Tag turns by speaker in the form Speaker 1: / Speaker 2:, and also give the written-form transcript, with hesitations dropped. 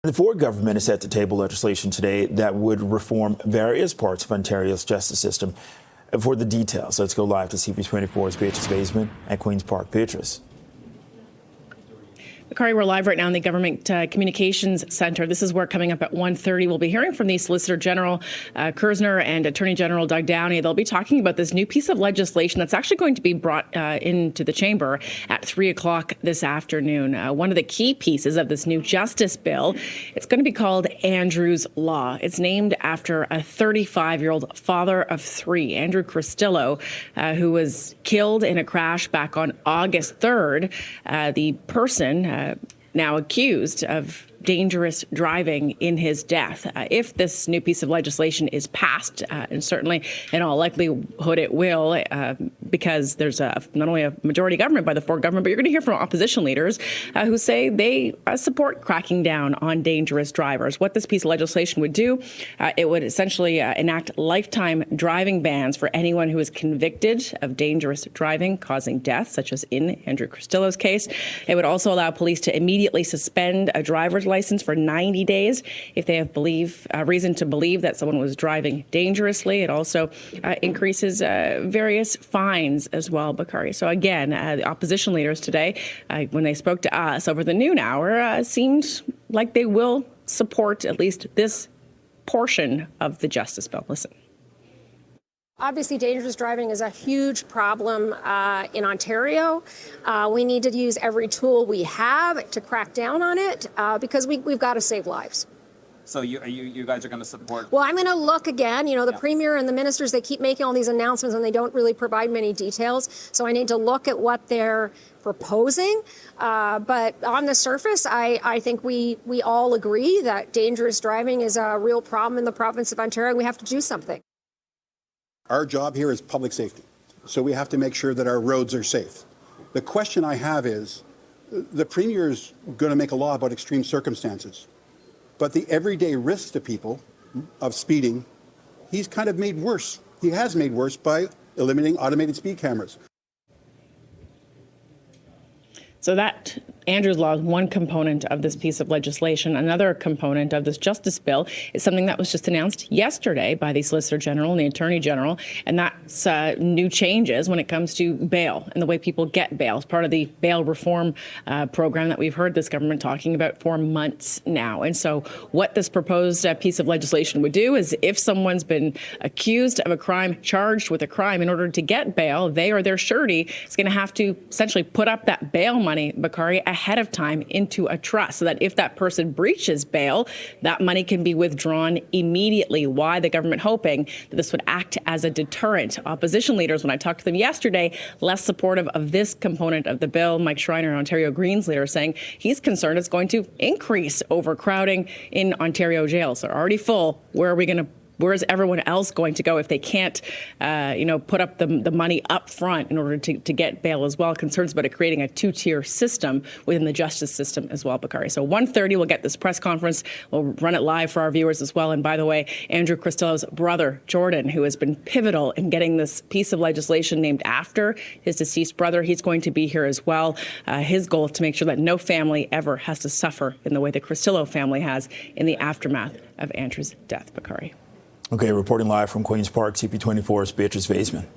Speaker 1: The Ford government is set to table legislation today that would reform various parts of Ontario's justice system. For the details, let's go live to CP24's Beatrice Baseman at Queen's Park. Beatrice.
Speaker 2: Bakari, we're live right now in the Government Communications Centre. This is where coming up at 1:30 we'll be hearing from the Solicitor General Kersner and Attorney General Doug Downey. They'll be talking about this new piece of legislation that's actually going to be brought into the chamber at 3 o'clock this afternoon. One of the key pieces of this new justice bill, it's going to be called Andrew's Law. It's named after a 35-year-old father of three, Andrew Cristillo, who was killed in a crash back on August 3rd. The person now accused of dangerous driving in his death. If this new piece of legislation is passed, and certainly in all likelihood it will, because there's not only a majority government by the Ford government, but you're going to hear from opposition leaders who say they support cracking down on dangerous drivers. What this piece of legislation would do, it would essentially enact lifetime driving bans for anyone who is convicted of dangerous driving causing death, such as in Andrew Cristillo's case. It would also allow police to immediately suspend a driver's license for 90 days if they have reason to believe that someone was driving dangerously. It also increases various fines as well, Bakari. So again, the opposition leaders today, when they spoke to us over the noon hour, seemed like they will support at least this portion of the justice bill. Listen.
Speaker 3: Obviously, dangerous driving is a huge problem in Ontario. We need to use every tool we have to crack down on it because we've got to save lives.
Speaker 4: So you guys are going to support?
Speaker 3: Well, I'm going to look again. You know, the Premier and the ministers, they keep making all these announcements and they don't really provide many details. So I need to look at what they're proposing. But on the surface, I think we all agree that dangerous driving is a real problem in the province of Ontario. We have to do something.
Speaker 5: Our job here is public safety, so we have to make sure that our roads are safe. The question I have is, the Premier is going to make a law about extreme circumstances, but the everyday risks to people of speeding, he's kind of made worse. He has made worse by eliminating automated speed cameras.
Speaker 2: So that Andrew's Law is one component of this piece of legislation. Another component of this justice bill is something that was just announced yesterday by the Solicitor General and the Attorney General, and that's new changes when it comes to bail and the way people get bail. It's part of the bail reform program that we've heard this government talking about for months now. And so what this proposed piece of legislation would do is if someone's been accused of a crime, charged with a crime, in order to get bail, they or their surety is going to have to essentially put up that bail money, Bakari, ahead of time into a trust so that if that person breaches bail, that money can be withdrawn immediately. Why the government hoping that this would act as a deterrent? Opposition leaders, when I talked to them yesterday, less supportive of this component of the bill. Mike Schreiner, Ontario Greens leader, saying he's concerned it's going to increase overcrowding in Ontario jails. They're already full. Where's everyone else going to go if they can't, put up the money up front in order to get bail as well? Concerns about it creating a two-tier system within the justice system as well, Bakari. So 1:30, we'll get this press conference. We'll run it live for our viewers as well. And by the way, Andrew Cristillo's brother, Jordan, who has been pivotal in getting this piece of legislation named after his deceased brother, he's going to be here as well. His goal is to make sure that no family ever has to suffer in the way the Cristillo family has in the aftermath of Andrew's death, Bakari.
Speaker 1: Okay, reporting live from Queen's Park, CP24's Beatrice Baseman.